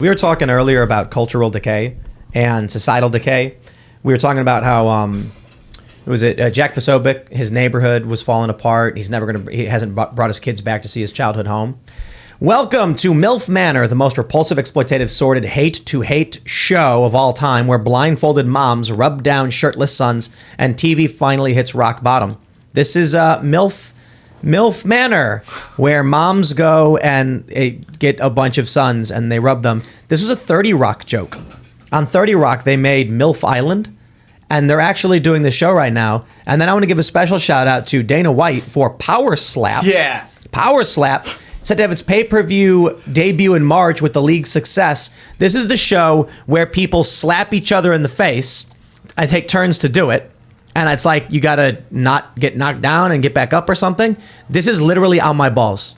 We were talking earlier about cultural decay and societal decay. We were talking about how Jack Posobiec, his neighborhood was falling apart. He hasn't brought his kids back to see his childhood home. Welcome to MILF Manor, the most repulsive, exploitative, sordid, hate-to-hate show of all time, where blindfolded moms rub down shirtless sons and TV finally hits rock bottom. This is MILF Manor, where moms go and get a bunch of sons and they rub them. This was a 30 Rock joke. On 30 Rock, they made MILF Island, and they're actually doing the show right now. And then I want to give a special shout out to Dana White for Power Slap. Yeah. Power Slap, set to have its pay-per-view debut in March with the league's success. This is the show where people slap each other in the face. I take turns to do it. And it's like, you gotta not get knocked down and get back up or something. This is literally on my balls.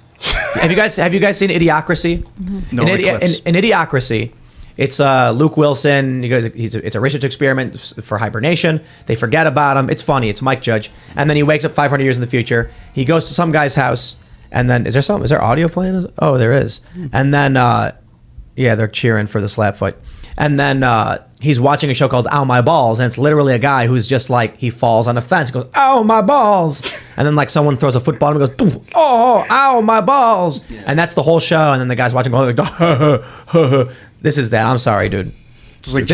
Have you guys seen Idiocracy? Mm-hmm. No, in Idiocracy, it's Luke Wilson. It's a research experiment for hibernation. They forget about him. It's funny. It's Mike Judge. And then he wakes up 500 years in the future. He goes to some guy's house. And then, is there audio playing? Oh, there is. And then, they're cheering for the slap fight. And then he's watching a show called Ow My Balls, and it's literally a guy who's just like, he falls on a fence, he goes, ow my balls, and then like someone throws a football at him and goes, oh, ow my balls, and that's the whole show. And then the guy's watching going like, this is that. I'm sorry, dude. It's like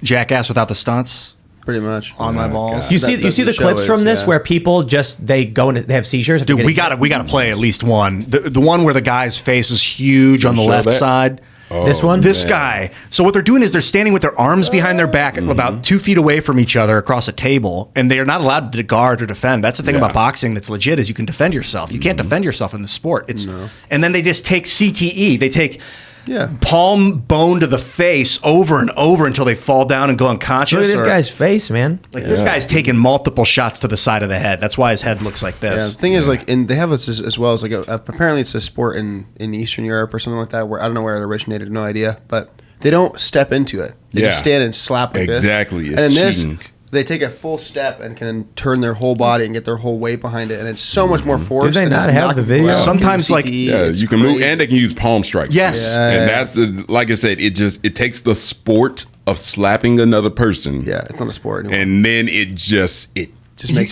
Jackass without the stunts. Pretty much. On my balls. You see the clips from this where people just they have seizures. Dude, we gotta play at least one. The one where the guy's face is huge on the left side. Oh, this guy. So what they're doing is they're standing with their arms behind their back about 2 feet away from each other across a table, and they are not allowed to guard or defend. That's the thing about boxing that's legit, is you can defend yourself. You can't defend yourself in the sport. And then they just take CTE. They take palm bone to the face over and over until they fall down and go unconscious. Look at this guy's face, man. This guy's taking multiple shots to the side of the head. That's why his head looks like this. Yeah, the thing is, and they have this as well as apparently it's a sport in Eastern Europe or something like that, where I don't know where it originated, no idea, but they don't step into it. They just stand and slap like this. Exactly. And in this, they take a full step and can turn their whole body and get their whole weight behind it, and it's so much more force. Do they not have the video? Sometimes you can move, and they can use palm strikes. Yes, and that's like I said, it takes the sport of slapping another person. Yeah, it's not a sport anymore. And then it just makes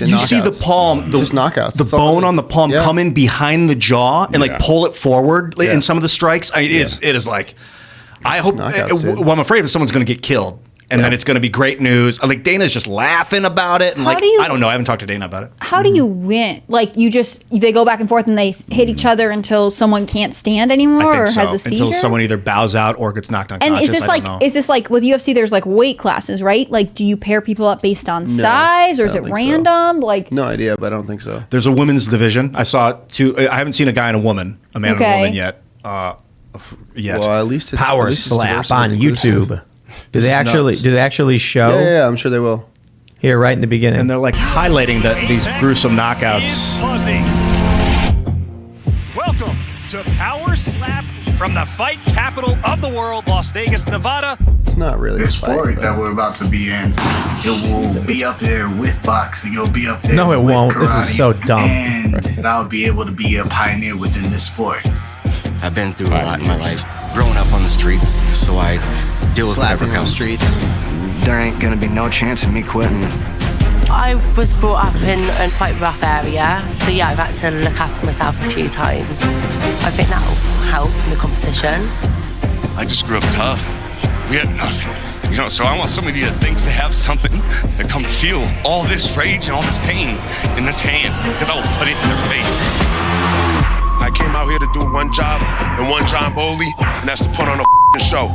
it knockouts. You see the palm, just knockouts. The bone on the palm come in behind the jaw and like pull it forward in some of the strikes. It is like, I hope. Well, I'm afraid if someone's going to get killed. And then it's going to be great news. Like, Dana's just laughing about it. And I don't know. I haven't talked to Dana about it. How do you win? Like, they go back and forth and they hit each other until someone can't stand anymore or has a seizure? Until someone either bows out or gets knocked unconscious. And is this like with UFC, there's like weight classes, right? Like, do you pair people up based on size, or is it random? So. Like, no idea, but I don't think so. There's a women's division. I saw two. I haven't seen a guy and a woman, a man and a woman yet. Well, at least it's Power Slap on YouTube. Do they actually show? Yeah, I'm sure they will. Here, right in the beginning. And they're like highlighting these gruesome knockouts. Welcome to Power Slap from the fight capital of the world, Las Vegas, Nevada. It's not really this sport that we're about to be in. It will be up there with boxing. It'll be up there. No, it won't. Karate, this is so dumb. And I'll be able to be a pioneer within this sport. I've been through a lot in my life. Growing up on the streets, so I deal with whatever comes. Streets. There ain't gonna be no chance of me quitting. I was brought up in a quite rough area, so yeah, I've had to look after myself a few times. I think that'll help in the competition. I just grew up tough. We had nothing, so I want somebody that thinks they have something to come feel all this rage and all this pain in this hand, because I will put it in their face. I came out here to do one job and one John Bowley, and that's to put on a show.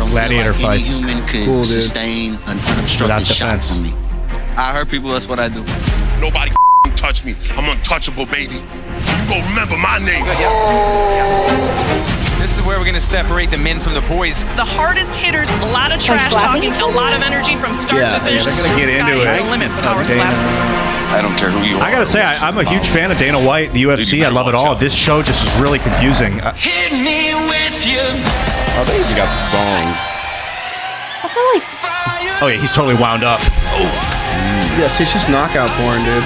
Gladiator feel like fights. Any human could sustain an unobstructed shot from me. I heard people, that's what I do. Nobody touch me. I'm untouchable, baby. You gon' remember my name. This is where we're going to separate the men from the boys. The hardest hitters, a lot of trash talking, a lot of energy from start to finish. They're going to get into it. The limit for Power Slap. I don't care who you are. I gotta say, I'm a huge fan of Dana White, the UFC. I love it all. This show just is really confusing. Hit me with you. I think he got the song. Also, like, oh yeah, he's totally wound up. Yes, it's just knockout porn, dude.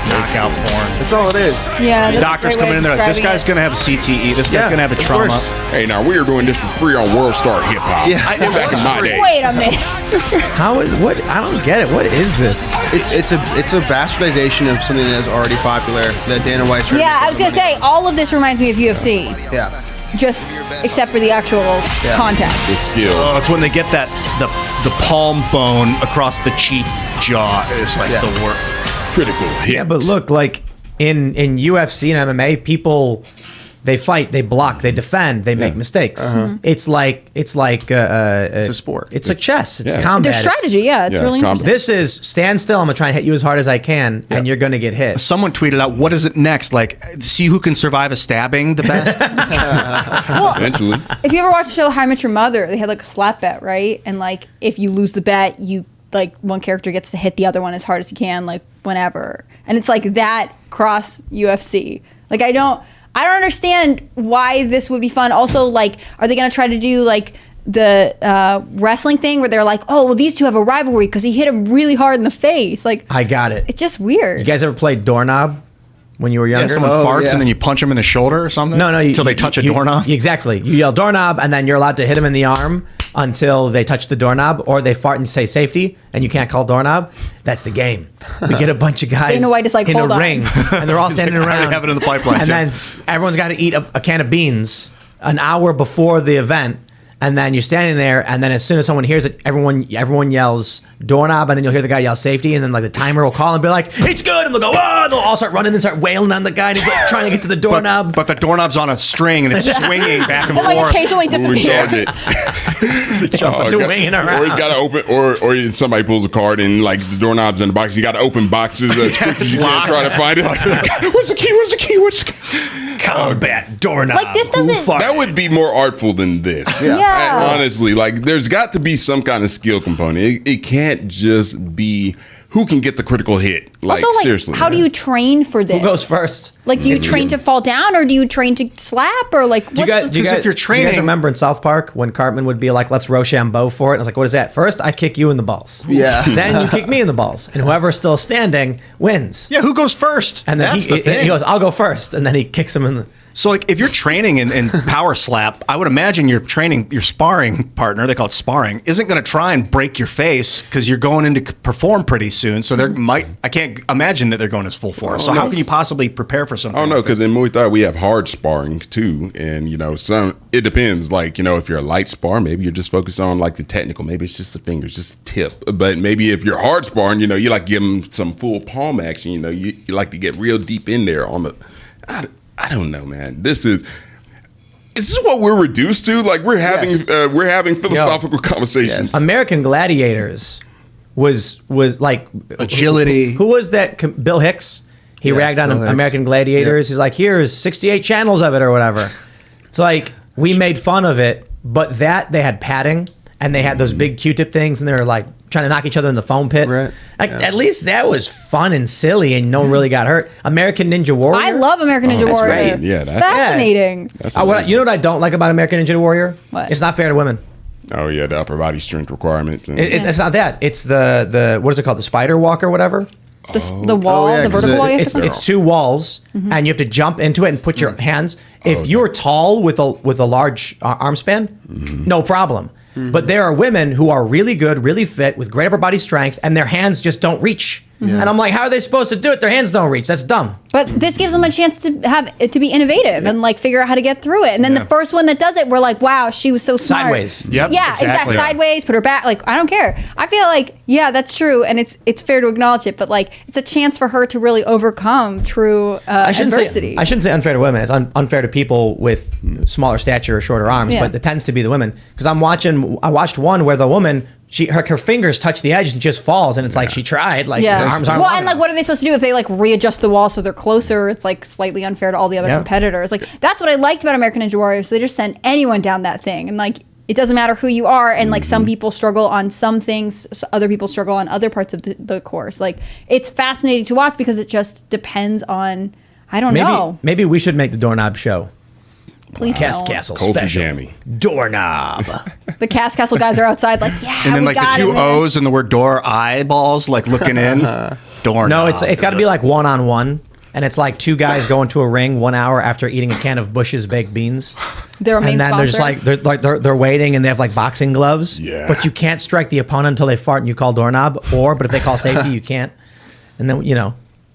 knockout porn. That's all it is. Yeah. that's a Doctors great way come in of and they're like, this describing guy's it. going to have CTE. This guy's Yeah, going to have a of trauma. course. Hey, now we were doing this for free on World Star Hip Hop. Yeah. Back in my day. Wait a minute. How is what? I don't get it. What is this? It's a bastardization of something that is already popular that Dana White's trying to Yeah, make I was gonna say all of this reminds me of UFC, Yeah. just except for the actual contact. The skill. Oh, it's when they get that the palm bone across the cheek jaw. It's like the worst. Critical hit. Yeah, but look, like in UFC and MMA, people they fight, they block, they defend, they make mistakes. It's like it's a sport. It's like chess. It's Yeah. combat. Their strategy, yeah, it's really interesting. This is stand still. I'm gonna try and hit you as hard as I can, and you're gonna get hit. Someone tweeted out, "What is it next? Like, see who can survive a stabbing the best." Eventually. If you ever watch the show How I Met Your Mother, they had like a slap bet, right? And like if you lose the bet, you like one character gets to hit the other one as hard as he can, like whenever. And it's like that cross UFC. Like I don't understand why this would be fun. Also, like, are they gonna try to do like the wrestling thing where they're like, oh, well, these two have a rivalry because he hit him really hard in the face? Like, I got it. it's just weird. You guys ever played doorknob when you were younger? Yeah, someone farts and then you punch them in the shoulder or something? No, Until they touch a doorknob? Exactly. You yell doorknob, and then you're allowed to hit them in the arm until they touch the doorknob, or they fart and say safety, and you can't call doorknob. That's the game. We get a bunch of guys Dana White is like, in hold a on. ring, and they're all standing I already around. have it in the pipeline, And too. then everyone's got to eat a can of beans an hour before the event. And then you're standing there, and then as soon as someone hears it, everyone yells doorknob, and then you'll hear the guy yell safety, and then like the timer will call and be like, "It's good," and they'll go, "Oh!" And they'll all start running and start wailing on the guy, and he's like trying to get to the doorknob. But the doorknob's on a string and it's swinging back and And like forth. occasionally disappear. Swinging around. Or he's got to open, or somebody pulls a card and like the doorknob's in the box. You got to open boxes as quick as you can, try to find it. Like, where's the key? Where's the key? Where's the key? Combat doorknob. Like this doesn't. That would be more artful than this. Yeah. And honestly, like there's got to be some kind of skill component. It can't just be who can get the critical hit. Like Also, like, seriously, how do you train for this? Who goes first? Like, do you train to fall down, or do you train to slap, or like? Do you guys, if you're do you training- guys remember in South Park when Cartman would be like, "Let's Rochambeau for it"? And I was like, "What is that?" First, I kick you in the balls. Yeah. Then you kick me in the balls, and whoever's still standing wins. Yeah, who goes first? And then That's he the thing. goes, "I'll go first," and then he kicks him in the. So, like, if you're training in power slap, I would imagine your sparring partner, they call it sparring, isn't going to try and break your face because you're going in to perform pretty soon. So I can't imagine that they're going as full force. So how can you possibly prepare for something? Oh no, like because this? in Muay Thai we have hard sparring too, and it depends. Like if you're a light spar, maybe you're just focused on like the technical. Maybe it's just the fingers, just tip. But maybe if you're hard sparring, you like give them some full palm action. You like to get real deep in there on the. I don't know, man. This is what we're reduced to. Like we're having philosophical conversations. American Gladiators was like agility. Who was that? Bill Hicks. He ragged on American Gladiators. He's like, here's 68 channels of it or whatever. It's like we made fun of it, but they had padding and they had those big Q-tip things, and they were like trying to knock each other in the foam pit. Right. At least that was fun and silly, and no one really got hurt. American Ninja Warrior. I love American Ninja Warrior. Right. Yeah, it's fascinating. You know what I don't like about American Ninja Warrior? What? It's not fair to women. Oh yeah, the upper body strength requirements. And It's not that. It's the what is it called? The spider walk or whatever. The wall, the vertical wall. It's two walls, and you have to jump into it and put your hands. If you're tall with a large arm span, no problem. But there are women who are really good, really fit, with great upper body strength, and their hands just don't reach. Yeah. And I'm like, how are they supposed to do it? Their hands don't reach. That's dumb. But this gives them a chance to be innovative and like figure out how to get through it. And then the first one that does it, we're like, wow, she was so smart. Sideways. Yep, Yeah, exactly. Sideways, put her back. Like, I don't care. I feel like, yeah, that's true, and it's fair to acknowledge it. But like, it's a chance for her to really overcome true adversity. I shouldn't say unfair to women. It's unfair to people with smaller stature or shorter arms, Yeah. but it tends to be the women. Because I watched one where the woman, her fingers touch the edge and just falls, and it's like she tried. Like her arms aren't. Well, long and like, enough. what are they supposed to do if they like readjust the wall so they're closer? It's like slightly unfair to all the other competitors. Like, that's what I liked about American Ninja Warriors. They just send anyone down that thing, and like, it doesn't matter who you are. And like, some people struggle on some things, other people struggle on other parts of the course. Like, it's fascinating to watch because it just depends on. I don't know. Maybe we should make the doorknob show. Please Cast don't. Castle Culture special. jammy. Doorknob. The Cast Castle guys are outside like, yeah, And then we like the got two it, man. O's and the word door, eyeballs, like looking in. Doorknob. No, it's got to be like one-on-one. And it's like two guys going to a ring 1 hour after eating a can of Bush's baked beans. They're a main and then sponsor. they're waiting and they have like boxing gloves. Yeah. But you can't strike the opponent until they fart and you call doorknob. But if they call safety, you can't. And then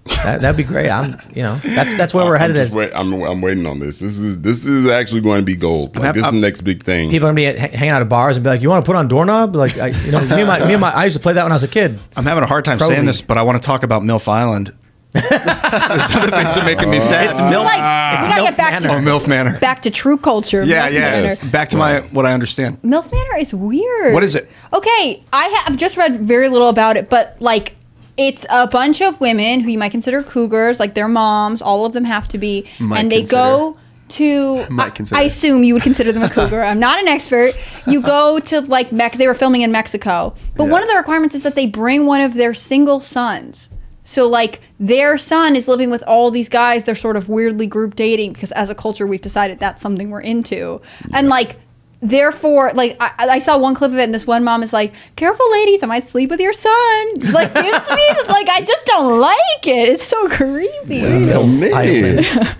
that'd be great. That's where we're headed. I'm waiting on this. This is actually going to be gold. Like, this is the next big thing. People are gonna be hanging out at bars and be like, "You want to put on doorknob?" Like, me and my, I used to play that when I was a kid. I'm having a hard time saying this, but I want to talk about MILF Island. There's other things that are making me sad. It's MILF. We gotta get back to MILF Manor. Back to true culture. Yeah, MILF yeah. Manor. Back to what I understand. MILF Manor is weird. What is it? Okay, I've just read very little about it, but like it's a bunch of women who you might consider cougars, like their moms. All of them have to be, and they go to. I assume you would consider them a cougar. I'm not an expert. You go to like they were filming in Mexico, but one of the requirements is that they bring one of their single sons. So, like, their son is living with all these guys. They're sort of weirdly group dating because as a culture, we've decided that's something we're into. Yeah. And, like, therefore, like, I saw one clip of it and this one mom is like, careful, ladies, I might sleep with your son. Like, gives me, like, I just don't like it. It's so creepy.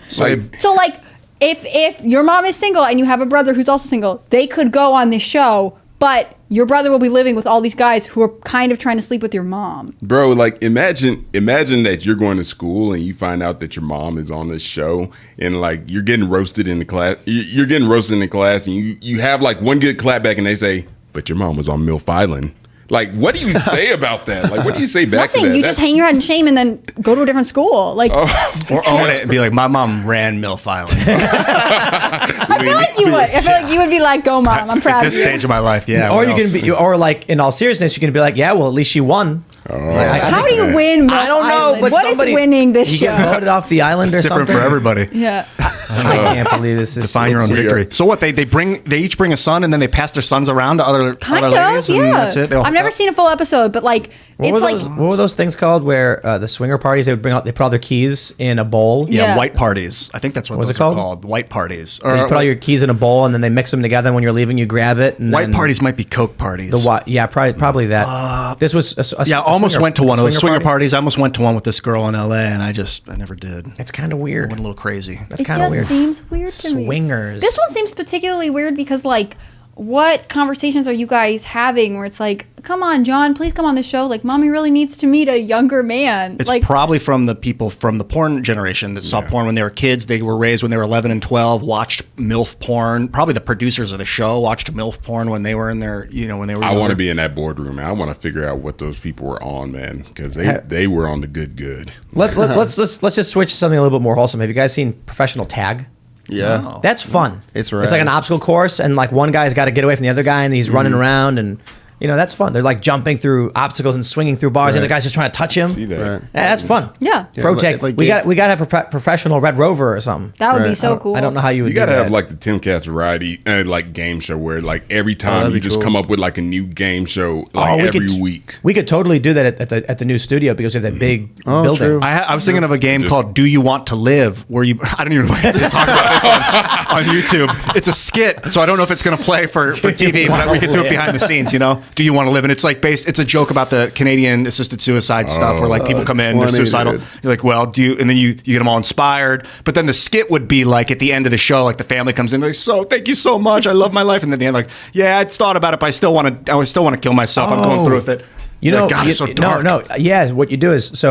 So, like, if your mom is single and you have a brother who's also single, they could go on this show, but your brother will be living with all these guys who are kind of trying to sleep with your mom. Bro, like imagine that you're going to school and you find out that your mom is on this show and like you're getting roasted in the class. You're getting roasted in the class and you have like one good clapback and they say, but your mom was on MILF Island. Like, what do you say about that? Like, what do you say back to that? Nothing. You just hang your head in shame and then go to a different school. Like, or own it and be like, my mom ran MILF Island. I feel like you would. I feel like you would be like, go, mom. I'm proud At of this you. stage of my life, yeah. Or you can be, or like in all seriousness, you can be like, yeah, well, at least she won. How do you win? I don't know, Island? but what is winning this you show? get voted off the island It's or something. different for everybody. Yeah. I can't believe this is Define your own victory. So what? They each bring a son and then they pass their sons around to other ladies and that's it. I've never seen a full episode, but like what were those things called where the swinger parties they put all their keys in a bowl? Yeah, white parties. I think that's what was those it called? are called. White parties. Or you put all your keys in a bowl and then they mix them together. And when you're leaving, you grab it. And white parties might be Coke parties. Probably that. This was I almost went to one of those swinger parties. I almost went to one with this girl in LA, and I never did. It's kind of weird. I went a little crazy. That's kind of weird. It just seems weird to me. Swingers. This one seems particularly weird because like, what conversations are you guys having where it's like, come on, John, please come on the show. Like, mommy really needs to meet a younger man. It's like, probably from the people from the porn generation that saw porn when they were kids. They were raised when they were 11 and 12, watched MILF porn. Probably the producers of the show watched MILF porn when they were in their, when they were I want to be in that boardroom, man. I want to figure out what those people were on, man, because they were on the good. Let's just switch to something a little bit more wholesome. Have you guys seen Professional Tag? Yeah. Oh. That's fun. It's rad. It's like an obstacle course, and like one guy's got to get away from the other guy, and he's running around, and that's fun. They're like jumping through obstacles and swinging through bars, and the guy's just trying to touch him. See that. Right. Yeah, that's fun. Yeah. Pro tech. We got to have a professional Red Rover or something. That would be so cool. I don't know how you would. You got to do have that. like the Timcast variety like game show where like every time you just come up with like a new game show like every week. We could totally do that at the new studio because we have that big building. True. I was thinking of a game called Do You Want to Live, where I don't even know if to talk about this on YouTube. It's a skit, so I don't know if it's going to play for TV, but we could do it behind the scenes, Do You Want to Live? And it's like it's a joke about the Canadian assisted suicide stuff where like people come in, they're suicidal. Dude. You're like, well, and then you get them all inspired. But then the skit would be like at the end of the show, like the family comes in, they're like, thank you so much. I love my life. And then at the end, like, yeah, I thought about it, but I still want to kill myself. I'm going through with it. God, it's so dark. No. Yeah, what you do is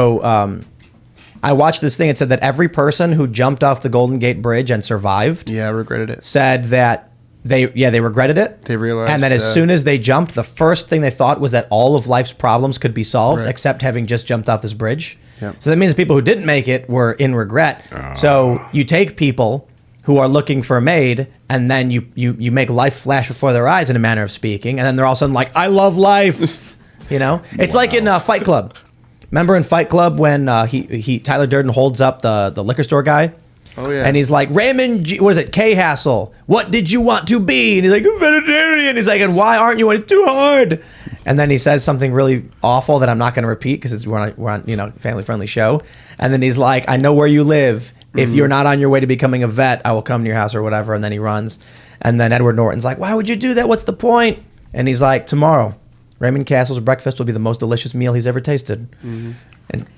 I watched this thing. It said that every person who jumped off the Golden Gate Bridge and survived, regretted it. Said that they regretted it. They realized, and that as soon as they jumped, the first thing they thought was that all of life's problems could be solved, except having just jumped off this bridge. Yep. So that means the people who didn't make it were in regret. So you take people who are looking for a maid, and then you make life flash before their eyes in a manner of speaking, and then they're all of a sudden like, I love life. It's like in Fight Club. Remember in Fight Club when Tyler Durden holds up the liquor store guy? Oh yeah. And he's like, Raymond, K. Hassel, what did you want to be? And he's like, a veterinarian. He's like, and why aren't you? It's too hard. And then he says something really awful that I'm not going to repeat because we're on family friendly show. And then he's like, I know where you live. If you're not on your way to becoming a vet, I will come to your house or whatever. And then he runs. And then Edward Norton's like, why would you do that? What's the point? And he's like, tomorrow, Raymond Castle's breakfast will be the most delicious meal he's ever tasted. And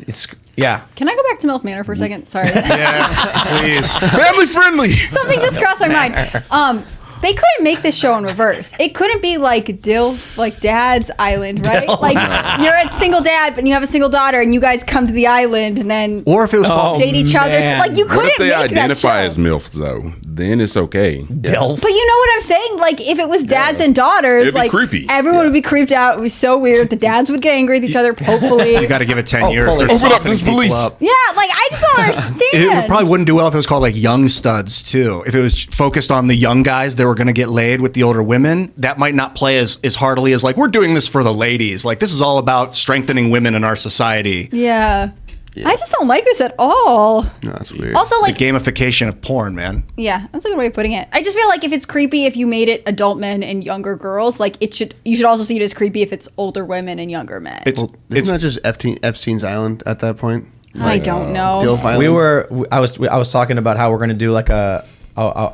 it's, yeah. Can I go back to MILF Manor for a second? Sorry. Yeah, please. Family friendly. Something just crossed my mind. They couldn't make this show in reverse. It couldn't be like DILF, like Dad's Island, right? Like you're a single dad, but you have a single daughter, and you guys come to the island, and then or if it was called date each other. Like you couldn't What if they make identify that as MILFs though? Then it's okay. DILF. But you know what I'm saying? Like if it was dads and daughters, It'd be like creepy. everyone would be creeped out. It would be so weird. The dads would get angry with each other. Hopefully, You got to give it 10 years. They're Open up softening this people police. up. yeah. Like I just don't understand. It probably wouldn't do well if it was called like Young Studs too. If it was focused on the young guys that were going to get laid with the older women, that might not play as heartily as like we're doing this for the ladies. Like this is all about strengthening women in our society. Yeah. I just don't like this at all. No, that's weird. Also, like, the gamification of porn, man. yeah, that's a good way of putting it. I just feel like if it's creepy if you made it adult men and younger girls, like you should also see it as creepy if it's older women and younger men. Isn't that just Epstein's Island at that point? I don't know. DILF Island? I was talking about how we're going to do like a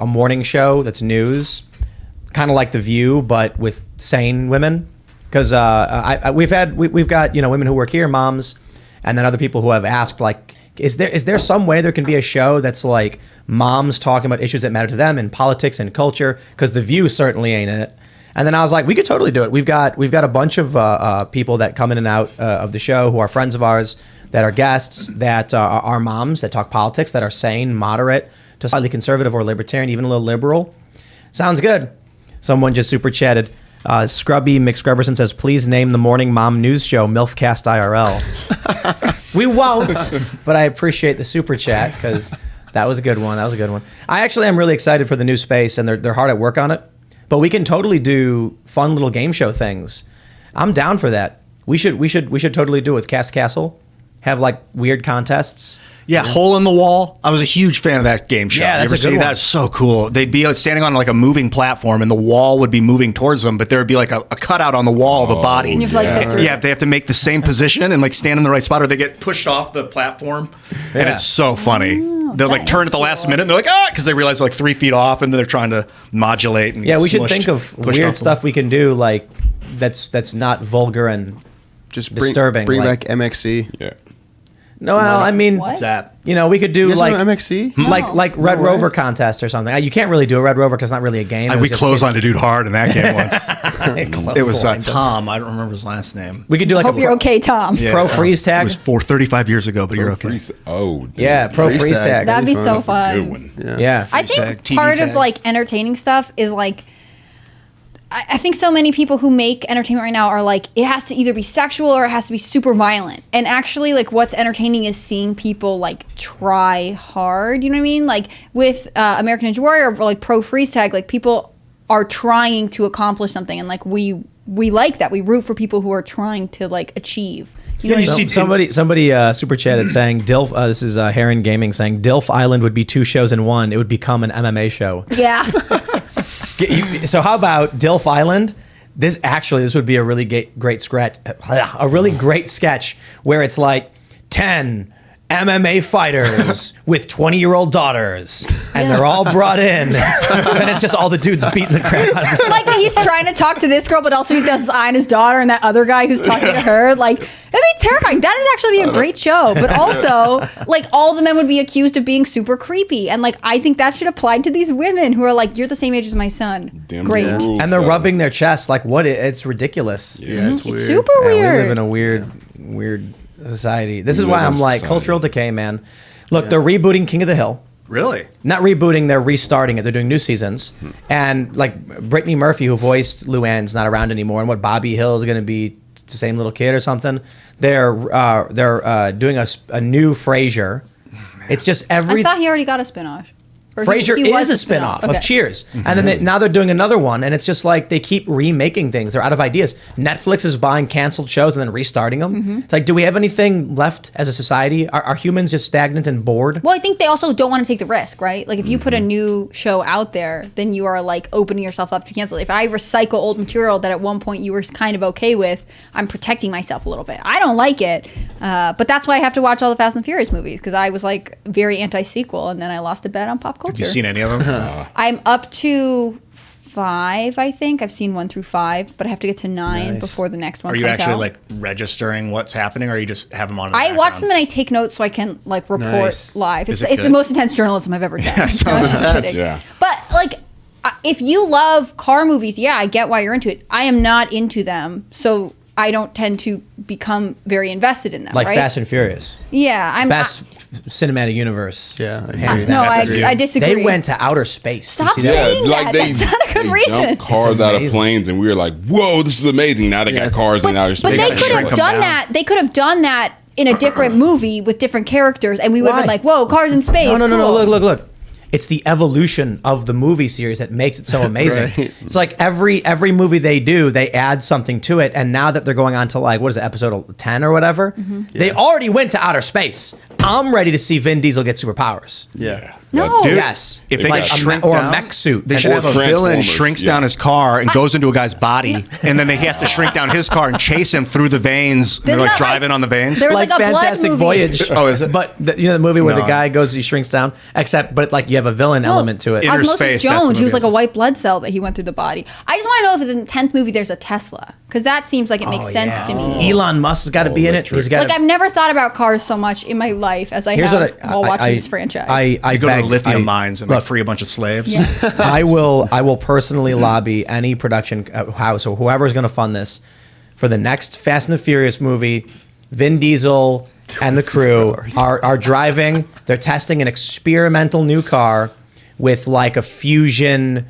morning show that's news, kind of like The View, but with sane women. Because we've got women who work here, moms, and then other people who have asked like, is there some way there can be a show that's like moms talking about issues that matter to them in politics and culture? Because The View certainly ain't it. And then I was like, we could totally do it. We've got a bunch of people that come in and out of the show who are friends of ours, that are guests, that are moms, that talk politics, that are sane, moderate, to slightly conservative or libertarian, even a little liberal. Sounds good. Someone just super chatted. Scrubby McScrubberson says, please name the morning mom news show MILFcast IRL. We won't, but I appreciate the super chat because that was a good one. I actually am really excited for the new space, and they're hard at work on it. But we can totally do fun little game show things. I'm down for that. We should totally do it with Cast Castle. Have like weird contests. Yeah, Hole in the Wall. I was a huge fan of that game show. Yeah, that's you ever a good see one. that? It's so cool. They'd be standing on like a moving platform, and the wall would be moving towards them, but there would be like a cutout on the wall of a body. And you have to like fit through. Yeah, they have to make the same position and like stand in the right spot, or they get pushed off the platform. And it's so funny. They'll like turn at the last minute, and they're like, because they realize they're like 3 feet off, and then they're trying to modulate. And Yeah, get we should smushed, think of pushed weird off stuff we can do like that's not vulgar and Just disturbing. Bring like, back MXC. Yeah. No, I mean, What? we could do You guys like know MXC? like Red No Rover way. contest or something. You can't really do a Red Rover because it's not really a game. It We was just closed on kids. the dude hard in that game once. It was Clotheslined him. Tom. I don't remember his last name. We could do like Hope you're okay, Tom. pro freeze tag. It was 35 years ago, but you're okay. Oh, dude. Yeah, pro freeze tag. That'd be so That's a fun. good one. Yeah. I Freeze think tag, TV part of tag. like entertaining stuff is like I think so many people who make entertainment right now are like it has to either be sexual or it has to be super violent. And actually like what's entertaining is seeing people like try hard, you know what I mean? Like with American Ninja Warrior or like pro freeze tag, like people are trying to accomplish something, and like we like that. We root for people who are trying to like achieve. You know what I mean? Somebody super chatted saying DILF. This is Heron Gaming saying DILF Island would be 2 shows in one. It would become an MMA show. Yeah. So how about DILF Island? This would be a really great sketch. A really great sketch where it's like 10 MMA fighters with 20-year-old daughters, and they're all brought in. And it's just all the dudes beating the crap out of each other. Like he's trying to talk to this girl, but also he's got his eye on his daughter and that other guy who's talking to her. Like, it'd be terrifying. That would actually be a great show. But also, like, all the men would be accused of being super creepy. And, like, I think that should apply to these women who are like, you're the same age as my son. Great. And they're rubbing their chest. Like, what? It's ridiculous. Yeah, it's weird. Super Yeah, weird. we live in a weird society. This is why I'm like, cultural decay, man. Look, they're rebooting King of the Hill. Really? Not rebooting, they're restarting it. They're doing new seasons. And like Brittany Murphy, who voiced Luann's, not around anymore. And what Bobby Hill is going to be the same little kid or something. They're doing a new Frasier. It's just I thought he already got a spinoff. Or Frasier he was is a spin-off of Okay. Cheers. And then now they're doing another one, and it's just like they keep remaking things. They're out of ideas. Netflix is buying canceled shows and then restarting them. It's like, do we have anything left as a society? Are humans just stagnant and bored? Well, I think they also don't want to take the risk, right? Like if you put a new show out there, then you are like opening yourself up to cancel. If I recycle old material that at one point you were kind of okay with, I'm protecting myself a little bit. I don't like it, but that's why I have to watch all the Fast and Furious movies, because I was like very anti-sequel, and then I lost a bet on pop culture. Have you seen any of them? I'm up to 5, I think. I've seen 1 through 5, but I have to get to 9 Nice. before the next one Are you comes actually out. like registering what's happening, or you just have them on? In the I watch background? them and I take notes so I can like report Nice. live. Is It's it the good? most intense journalism I've ever done. Yeah, sounds No, I'm just intense. kidding. Yeah. But like, if you love car movies, yeah, I get why you're into it. I am not into them, so I don't tend to become very invested in them. Like right? Fast and Furious. Yeah, I'm Best cinematic universe. Yeah. Hands No, down. I disagree. They went to outer space. Did you Stop see that? saying that. That's not a good they reason. jumped cars It's out of amazing. planes, and we were like, "Whoa, this is amazing!" Now they got cars in outer But space. they could have done that. They could have done that in a different movie with different characters, and we would have been Why? like, "Whoa, cars in space!" No. cool. Look. It's the evolution of the movie series that makes it so amazing. Right. It's like every movie they do, they add something to it. And now that they're going on to like, what is it, episode 10 or whatever, they already went to outer space. I'm ready to see Vin Diesel get superpowers. Yeah. No. Dude, Yes. if they like could a shrink or down, a mech suit. they And should then- have a villain Transformers, shrinks yeah. down his car and goes into a guy's body, and then he has to shrink down his car and chase him through the veins. And they're There's like not, driving on the veins. There was like a blood Fantastic movie. Voyage. Oh, is it? But you know the movie where No. the guy goes, he shrinks down, except but you have a villain element to it. Inner Osmosis Space, that's the Jones, he was movie like I a white blood cell that he went through the body. I just want to know if in the 10th movie there's a Tesla, because that seems like it makes sense to me. Elon Musk has got to be in it. He's got. Like I've never thought about cars so much in my life as I have while watching this franchise. I You go to beg- the lithium I- mines and look, like free a bunch of slaves. I will personally lobby any production house or whoever is going to fund this for the next Fast and the Furious movie. Vin Diesel and the crew are driving. They're testing an experimental new car with like a fusion,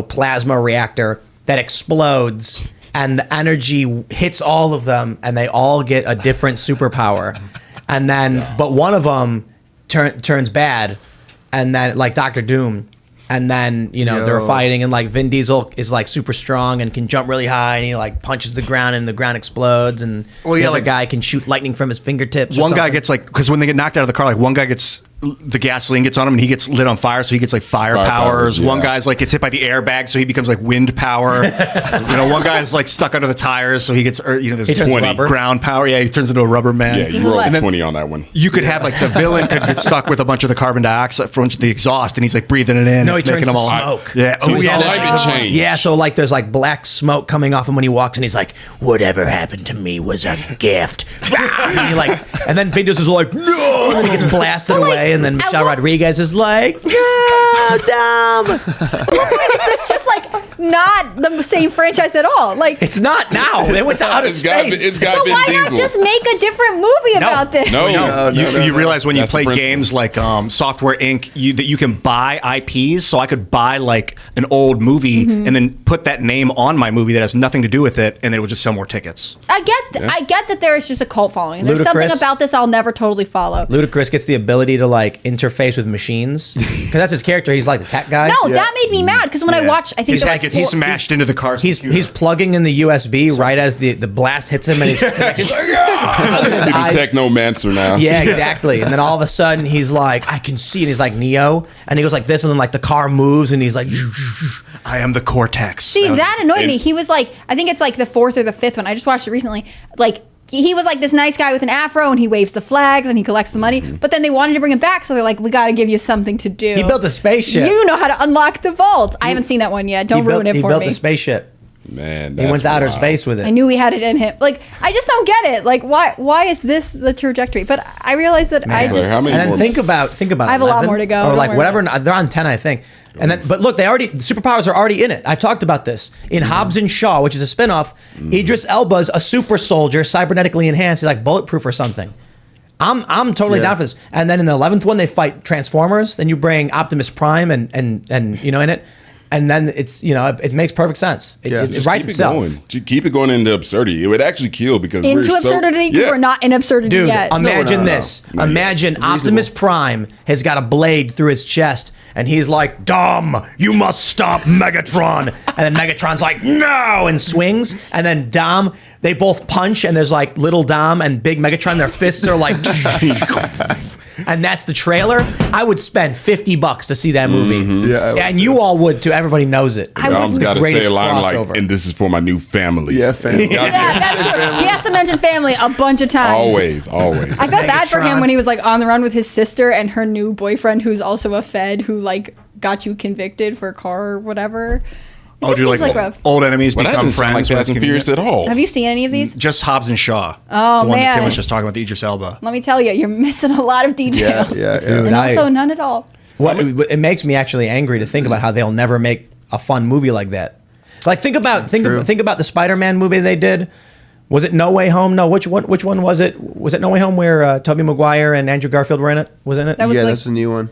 plasma reactor that explodes, and the energy hits all of them, and they all get a different superpower. And then, but one of them turns bad, and then like Dr. Doom. And then, they're fighting, and like Vin Diesel is like super strong and can jump really high, and he like punches the ground and the ground explodes, and the other guy can shoot lightning from his fingertips. One guy gets like, because when they get knocked out of the car, like one guy gets, the gasoline gets on him and he gets lit on fire, so he gets like fire powers. yeah. One guy's like gets hit by the airbag, so he becomes like wind power. One guy's like stuck under the tires, so he gets, there's He turns 20 rubber. ground power. Yeah, he turns into a rubber man. Yeah, you rolled 20 on that one. You could have like the villain could get stuck with a bunch of the carbon dioxide from the exhaust, and he's like breathing it in. No, he it's turns making to him all smoke. Yeah, So it's climate that's- change. Yeah, so like there's like black smoke coming off him when he walks, and he's like, "Whatever happened to me was a gift." and then Vin Diesel's like, "No!" And then he gets blasted away, and then Michelle Rodriguez is like, "No, dumb." Is this just like not the same franchise at all? Like It's not now. They went to outer It's got space. Vin so why not Diesel. just make a different movie about this? No. You realize when you That's the play principle. games like Software Inc., that you can buy IPs. So I could buy like an old movie and then put that name on my movie that has nothing to do with it, and then it would just sell more tickets. I get that there is just a cult following. There's Ludacris. something about this I'll never totally follow. Ludacris gets the ability to like interface with machines because that's his character. He's like the tech guy. No, that made me mad because when I watched, I think He's there like were he's smashed into the car's He's plugging in the USB right as the blast hits him, and he's like, He's a technomancer now. yeah, exactly. And then all of a sudden he's like, I can see, and he's like Neo, and he goes like this, and then like the car moves, and he's like, I am the Cortex. See, that annoyed me. He was like, I think it's like the 4th or the 5th one. I just watched it recently. Like, he was like this nice guy with an afro, and he waves the flags, and he collects the money. But then they wanted to bring him back, so they're like, we got to give you something to do. he built a spaceship. You know how to unlock the vault. I haven't seen that one yet. Don't ruin it He for built me. a spaceship. Man, He went to outer wild. space with it. I knew he had it in him. Like, I just don't get it. Like, why is this the trajectory? But I realized that I just... How many and then more? think about I have a lot 11, more to go. or Don't like worry whatever. about They're on 10, I think. And then, but look, the superpowers are already in it. I've talked about this in Hobbs and Shaw, which is a spinoff. Idris Elba's a super soldier, cybernetically enhanced. He's like bulletproof or something. I'm totally down for this. And then in the 11th one, they fight Transformers. Then you bring Optimus Prime and in it. and then it's it makes perfect sense. It writes keep itself. It going. Keep it going into absurdity. It would actually kill because Into we're absurdity. So, We're not in absurdity Dude, yet. imagine this. Not Imagine yet. Optimus Prime has got a blade through his chest, and he's like, "Dom, you must stop Megatron." And then Megatron's like, "No," and swings. And then Dom, they both punch, and there's like little Dom and big Megatron. Their fists are like, and that's the trailer. I would spend $50 to see that movie. And you all would too. Everybody knows it. Dom's got to say Greatest a line crossover. like, "And this is for my new family." Yeah, family. Yeah, that's true. He has to mention family a bunch of times. Always. I felt bad for him when he was like on the run with his sister and her new boyfriend, who's also a Fed, who like got you convicted for a car or whatever. It just seems like rough. old enemies But that become doesn't sound friends. like when Fast it's and Furious at all. Have you seen any of these? Just Hobbs and Shaw. Oh, the one that man. Tim was just talking about, the Idris Elba. Let me tell you, you're missing a lot of details. Dude, And also none at all. It makes me actually angry to think about how they'll never make a fun movie like that. Like think about the Spider-Man movie they did. Was it No Way Home? No, which one was it? Was it No Way Home where Tobey Maguire and Andrew Garfield were in it? Was in it? That's a new one.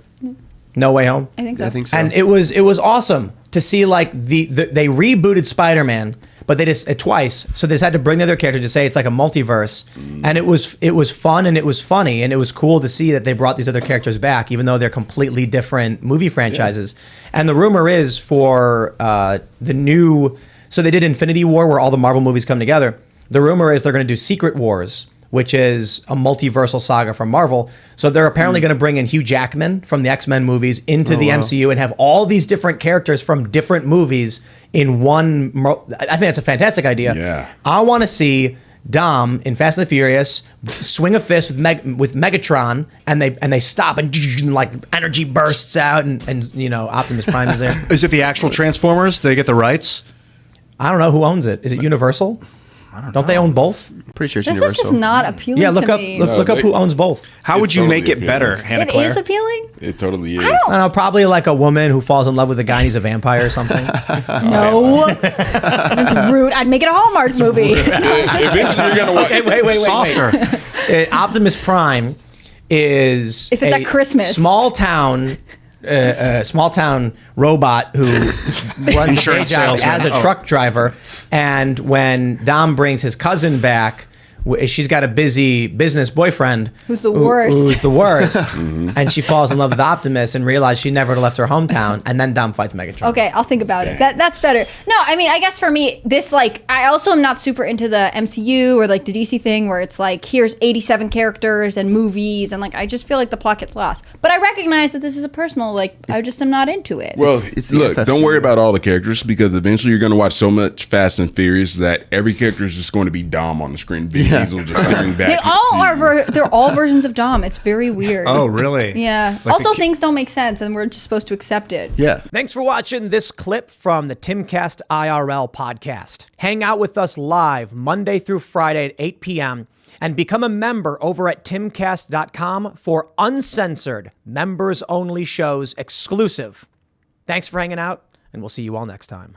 No Way Home. I think so. I think so. And it was awesome to see like they rebooted Spider-Man, but they just twice. So they just had to bring the other character to say it's like a multiverse, and it was fun and it was funny and it was cool to see that they brought these other characters back, even though they're completely different movie franchises. And the rumor is for the new. So they did Infinity War, where all the Marvel movies come together. The rumor is they're going to do Secret Wars, which is a multiversal saga from Marvel. So they're apparently going to bring in Hugh Jackman from the X-Men movies into the MCU and have all these different characters from different movies in one. I think that's a fantastic idea. Yeah. I want to see Dom in Fast and the Furious swing a fist with Megatron, and they stop and like energy bursts out, and Optimus Prime is there. Is it the actual Transformers? They get the rights? I don't know who owns it. Is it Universal? Don't they own both? Pretty sure it's This Universal. is just not appealing Yeah, look to up me. look up who owns both. How would you make it better, It Hannah Claire? is appealing? It totally is. I don't know, probably like a woman who falls in love with a guy and he's a vampire or something. No. That's rude. I'd make it a Hallmark movie. Eventually you're gonna watch. Okay, wait. Softer. Optimus Prime is If it's at Christmas. small town robot who runs a Insurance day job salesman. as a truck driver, and when Dom brings his cousin back, she's got a busy business boyfriend Who's the worst. Who's the worst, and she falls in love with Optimus and realizes she never left her hometown, and then Dom fights Megatron. Okay, I'll think about it. That's better. No, I mean, I guess for me, this I also am not super into the MCU or like the DC thing where it's like here's 87 characters and movies and like I just feel like the plot gets lost. But I recognize that this is a personal I just am not into it. Well, It's the look, FFC. don't worry about all the characters because eventually you're going to watch so much Fast and Furious that every character is just going to be Dom on the screen. Vin Diesel just staring back. They all at you. are. They're all versions of Dom. It's very weird. Oh, really? Yeah. Like Also, the things don't make sense, and we're just supposed to accept it. Yeah. Thanks for watching this clip from the Timcast IRL podcast. Hang out with us live Monday through Friday at 8 p.m. and become a member over at timcast.com for uncensored, members-only shows exclusive. Thanks for hanging out, and we'll see you all next time.